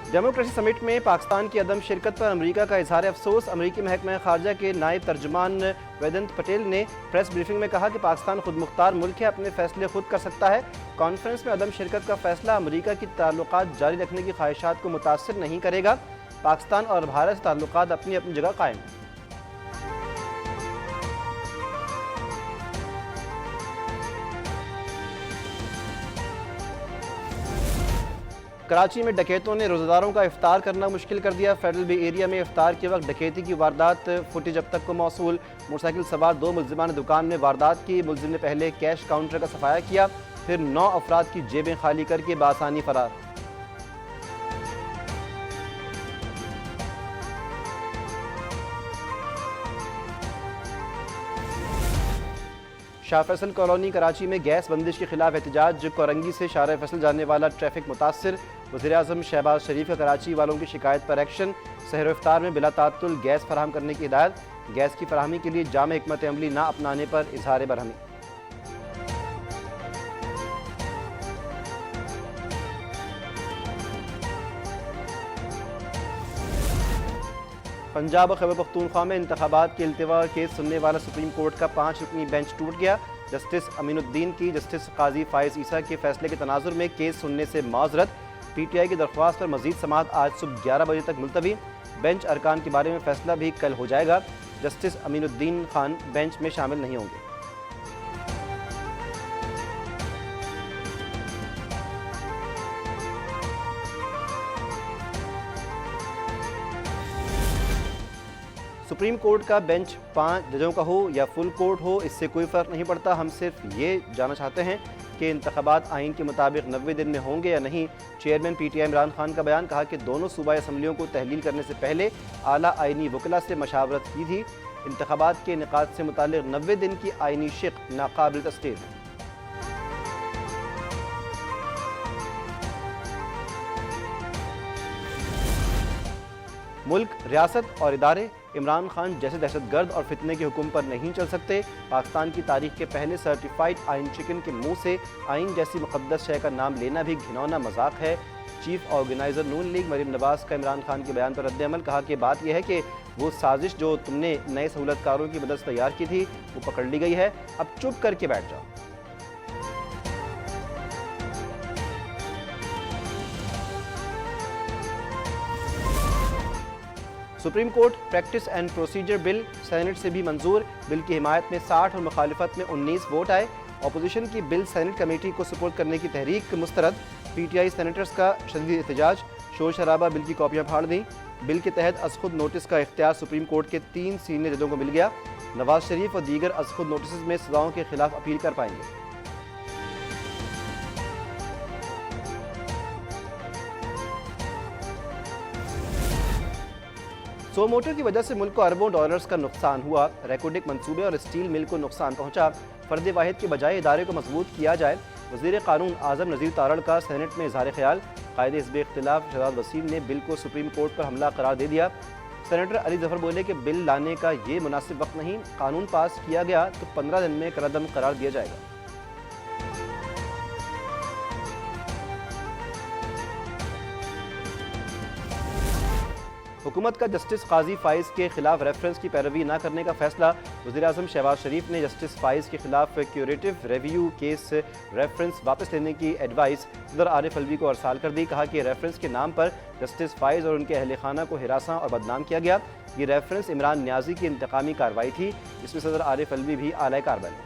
Democracy summit में पाकिस्तान की अदम शिरकत पर अमरीका का इजहार अफसोस। अमरीकी महकमा खारजा के नायब तर्जुमान वेदंत पटेल ने प्रेस ब्रीफिंग में कहा कि पाकिस्तान खुद मुख्तार मुल्क है, अपने फैसले खुद कर सकता है। कॉन्फ्रेंस में अदम शिरकत का फैसला अमरीका की ताल्लुकात जारी रखने की ख्वाहिशात को मुतासर नहीं करेगा। पाकिस्तान और भारत से ताल्लुकात अपनी अपनी जगह कायम। कराची में डकैतों ने रोज़ेदारों का इफ्तार करना मुश्किल कर दिया। फेडरल बे एरिया में इफ्तार के वक्त डकैती की वारदात फुटेज अब तक को मौसूल। मोटरसाइकिल सवार 2 मुलजिमान ने दुकान में वारदात की। मुलजिम ने पहले कैश काउंटर का सफाया किया, फिर 9 अफराद की जेबें खाली करके बासानी फरार। शाह फैसल कॉलोनी कराची में गैस बंदिश के खिलाफ एहतजाज। कोरंगी से शाह फैसल जाने वाला ट्रैफिक मुतासर। वज़ीर-ए-आज़म शहबाज शरीफ का कराची वालों की शिकायत पर एक्शन। सहर इफ्तार में बिला तात्तुल गैस फराहम करने की हिदायत। गैस की फराहमी के लिए जाम हिकमत अमली ना अपनाने पर इजहार बरहमी। पंजाब और खैबर पख्तूनख्वा में इंतखाबात के इल्तिवा केस सुनने वाला सुप्रीम कोर्ट का 5 रुकनी बेंच टूट गया। जस्टिस अमीनुद्दीन की जस्टिस काजी फाइज ईसा के फैसले के तनाजुर में केस सुनने से माजरत। पीटीआई की दरख्वास्त पर मजीद समाअत आज सुबह 11 बजे तक मुलतवी। बेंच अरकान के बारे में फैसला भी कल हो जाएगा। जस्टिस अमीनुद्दीन खान बेंच में शामिल नहीं होंगे। सुप्रीम कोर्ट का बेंच 5 जजों का हो या फुल कोर्ट हो, इससे कोई फ़र्क नहीं पड़ता। हम सिर्फ ये जानना चाहते हैं कि इंतखाबात आइन के मुताबिक 90 दिन में होंगे या नहीं। चेयरमैन पीटीआई इमरान खान का बयान। कहा कि दोनों सूबाई असम्बलियों को तहलील करने से पहले आला आइनी वकला से मशावरत की थी। इंतखाबात के इनेकाद से मुतालिक 90 दिन की आइनी शिक नाकाबिल तस्दीक है। मुल्क, रियासत और इदारे इमरान खान जैसे दहशतगर्द और फितने के हुक्म पर नहीं चल सकते। पाकिस्तान की तारीख के पहले सर्टिफाइड आइन चिकन के मुंह से आइन जैसी मुकद्दस शय का नाम लेना भी घिनौना मजाक है। चीफ ऑर्गेनाइजर नून लीग मरीम नवाज का इमरान खान के बयान पर रद्द-ए-अमल। कहा कि बात यह है कि वो साजिश जो तुमने नए सहूलतकारों की मदद से तैयार की थी वो पकड़ ली गई है, अब चुप करके बैठ जाओ। Supreme court practice and procedure bill senate से भी मंजूर। बिल की हिमायत में 60 और मुखालिफत में 19 वोट आए। अपोजिशन की बिल सेनेट कमेटी को सुपुर्द करने की तहरीक मुस्तरद। पीटीआई सेनेटर्स का शदीद एहतजाज। शोर शराबा, बिल की कॉपियां फाड़ दी। बिल के तहत अज़खुद नोटिस का इख्तियार सुप्रीम कोर्ट के 3 सीनियर जजों को मिल गया। नवाज शरीफ और दीगर अज़खुद नोटिस में सजाओं के खिलाफ अपील कर पाएंगे। सो मोटर की वजह से मुल्क को अरबों डॉलर्स का नुकसान हुआ। रेकोडिक मंसूबे और स्टील मिल को नुकसान पहुंचा। फर्द वाहिद के बजाय इदारे को मजबूत किया जाए। वज़ीर कानून आज़म नज़ीर तारड़ का सेनेट में इज़हार ख्याल। कायद हिज़्ब इख्तिलाफ शहजाद वसीम ने बिल को सुप्रीम कोर्ट पर हमला करार दे दिया। सेनेटर अली जफ़र बोले कि बिल लाने का ये मुनासिब वक्त नहीं, कानून पास किया गया तो 15 दिन में कलअदम करार दिया जाएगा। हुकूमत का जस्टिस काजी फाइज के खिलाफ रेफरेंस की पैरवी न करने का फैसला। वज़ीर-ए-आज़म शहबाज शरीफ ने जस्टिस फाइज के खिलाफ क्यूरेटिव रिव्यू केस रेफरेंस वापस लेने की एडवाइस सदर आरिफ अलवी को अरसाल कर दी। कहा कि रेफरेंस के नाम पर जस्टिस फाइज और उनके अहल खाना को हिरासा और बदनाम किया गया। ये रेफरेंस इमरान न्याजी की इंतकामी कार्रवाई थी, जिसमें सदर आरिफ अलवी भी आला कारबन है।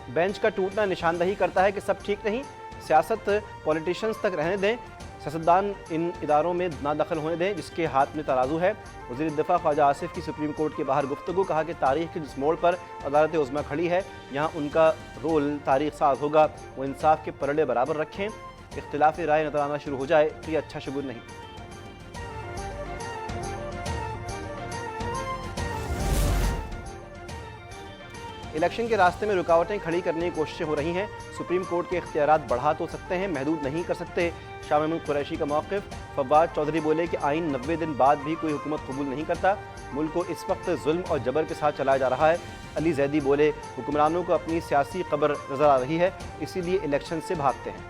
बेंच का टूटना निशानदही करता है कि सब ठीक नहीं। सियासत पॉलिटिशियंस तक रहने दें, सियासतदान इन इदारों में ना दखल होने दें जिसके हाथ में तराजू है। वज़ीर दिफा ख्वाजा आसिफ की सुप्रीम कोर्ट के बाहर गुफ्तगू। कहा कि तारीख के जिस मोड़ पर अदालत उज़्मा खड़ी है, यहाँ उनका रोल तारीख साज होगा। वो इंसाफ के परड़े बराबर रखें। इख्तिलाफ़ी राय नजर आना शुरू हो जाए तो ये अच्छा शुगुर नहीं। इलेक्शन के रास्ते में रुकावटें खड़ी करने की कोशिशें हो रही हैं। सुप्रीम कोर्ट के इख्तियारात बढ़ा तो सकते हैं, महदूद नहीं कर सकते। शाह महमूद कुरैशी का मौक़िफ़। फवाद चौधरी बोले कि आइन 90 दिन बाद भी कोई हुकूमत कबूल नहीं करता, मुल्क को इस वक्त जुल्म और जबर के साथ चलाया जा रहा है। अली जैदी बोले हुक्मरानों को अपनी सियासी कब्र नजर आ रही है, इसीलिए इलेक्शन से भागते हैं।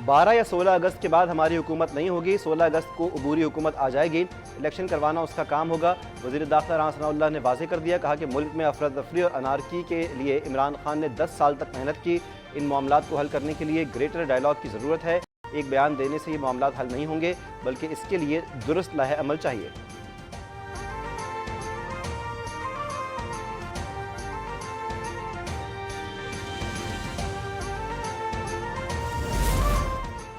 12 या 16 अगस्त के बाद हमारी हुकूमत नहीं होगी, 16 अगस्त को अबूरी हुकूमत आ जाएगी, इलेक्शन करवाना उसका काम होगा। वज़ीर दाखिला राना सनाउल्लाह ने वाज़ेह कर दिया, कहा कि मुल्क में अफरा तफरी और अनारकी के लिए इमरान खान ने 10 साल तक मेहनत की, इन मामलात को हल करने के लिए ग्रेटर डायलॉग की ज़रूरत है। एक बयान देने से ये मामलात हल नहीं होंगे, बल्कि इसके लिए दुरुस्त लाहे अमल चाहिए।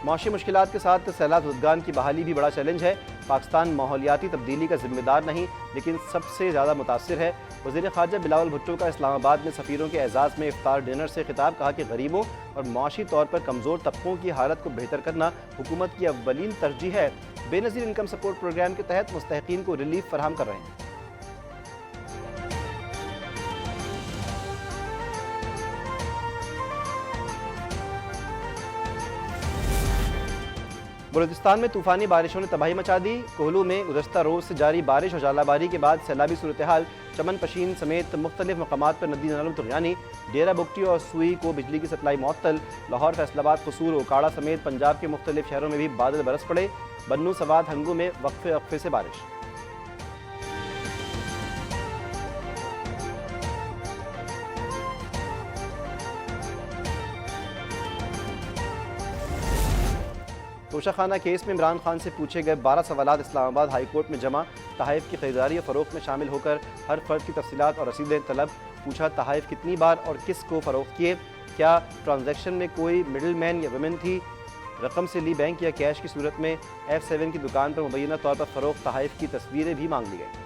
माशी मुश्किलात के साथ सैलाब ज़दगान की बहाली भी बड़ा चैलेंज है। पाकिस्तान माहौलियाती तब्दीली का जिम्मेदार नहीं, लेकिन सबसे ज़्यादा मुतासिर है। वज़ीर ख़ारजा बिलावल भुट्टो का इस्लामाबाद में सफ़ीरों के एजाज़ में इफ्तार डिनर से खिताब, कहा कि गरीबों और माशी तौर पर कमज़ोर तबकों की हालत को बेहतर करना हुकूमत की अव्वलीन तरजीह है। बेनज़ीर इनकम सपोर्ट प्रोग्राम के तहत मुस्तहिकीन को रिलीफ फराहम कर रहे हैं। बलूचिस्तान में तूफ़ानी बारिशों ने तबाही मचा दी। कोहलू में गुज़श्ता रोज़ से जारी बारिश और जालाबारी के बाद सैलाबी सूरत हाल, चमन पशीन समेत मुख्तलिफ मकामात पर नदी नालों तुग़यानी, डेरा बुगटी और सुई को बिजली की सप्लाई मुअत्तल। लाहौर, फैसलाबाद, कसूर, ओकाड़ा समेत पंजाब के मुख्तलिफ शहरों में भी बादल बरस पड़े। बन्नू, सवात, हंगू में वक्फे वक्फे से बारिश। तोशाखाना केस में इमरान खान से पूछे गए 12 सवालात इस्लामाबाद हाई कोर्ट में जमा। तहाइफ की खरीदारी और फ़रोख्त में शामिल होकर हर फ़र्द की तफसीलात और रसीदें तलब। पूछा तहाइफ कितनी बार और किस को फ़रोख्त किए, क्या ट्रांजैक्शन में कोई मिडल मैन या वुमेन थी, रकम से ली बैंक या कैश की सूरत में। F7 की दुकान पर मुबैना तौर पर फ़रोख्त तहाइफ की तस्वीरें भी मांग ली गई।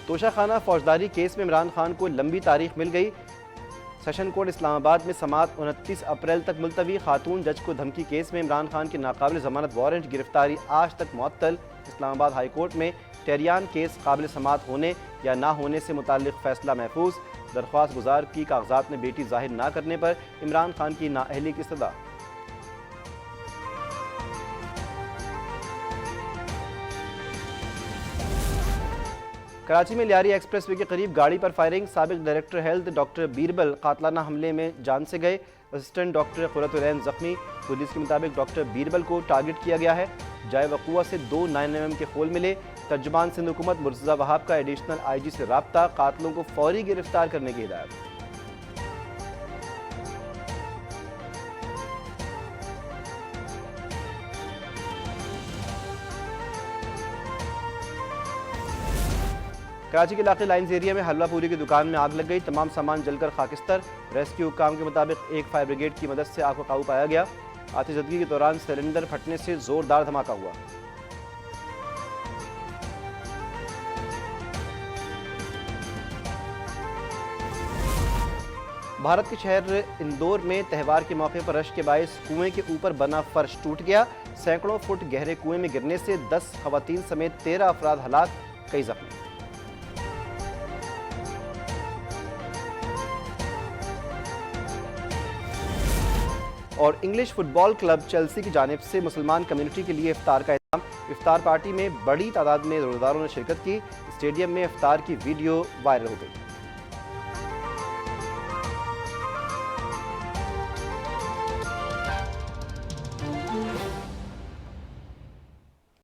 तोशाखाना फौजदारी केस में इमरान खान को लंबी तारीख मिल गई। सेशन कोर्ट इस्लामाबाद में समाअत 29 अप्रैल तक मुलतवी। खातून जज को धमकी केस में इमरान खान की नाकाबिल ज़मानत वारंट गिरफ्तारी आज तक मुअत्तल। इस्लामाबाद हाई कोर्ट में टेरियान केस काबिल समाअत होने या ना होने से मुताल्लिक फ़ैसला महफूज। दरख्वास्त गुजार की कागजात में बेटी ज़ाहिर ना करने पर इमरान खान की नाअहली की सज़ा। कराची में लियारी एक्सप्रेस वे के करीब गाड़ी पर फायरिंग। साबिक डायरेक्टर हेल्थ डॉक्टर बीरबल कातलाना हमले में जान से गए। असिस्टेंट डॉक्टर कुरतुलैन जख्मी। पुलिस के मुताबिक डॉक्टर बीरबल को टारगेट किया गया है। जाए वक़ुआ से 2 9mm के खोल मिले। तर्जुमान सिंध हुकूमत मुर्तज़ा वहाब का एडिशनल IG से राब्ता, कातलों को फौरी गिरफ्तार करने की हिदायत। कराची के इलाके लाइन्स एरिया में हलवा पूरी की दुकान में आग लग गई। तमाम सामान जलकर खाकिस्तर। रेस्क्यू हुक्काम के मुताबिक एक फायर ब्रिगेड की मदद से आग को काबू पाया गया। आतिशज़दगी के दौरान सिलेंडर फटने से जोरदार धमाका हुआ। भारत के शहर इंदौर में त्यौहार के मौके पर रश के बायस कुएं के ऊपर बना फर्श टूट गया। सैकड़ों फुट गहरे कुएं में गिरने से 10 खवातीन समेत 13 अफराद हलाक, कई जख्मी। और इंग्लिश फुटबॉल क्लब चेल्सी की जानिब से मुसलमान कम्युनिटी के लिए इफ्तार का इंतजाम। इफ्तार पार्टी में बड़ी तादाद में रोज़ेदारों ने शिरकत की। स्टेडियम में इफ्तार की वीडियो वायरल हो गई।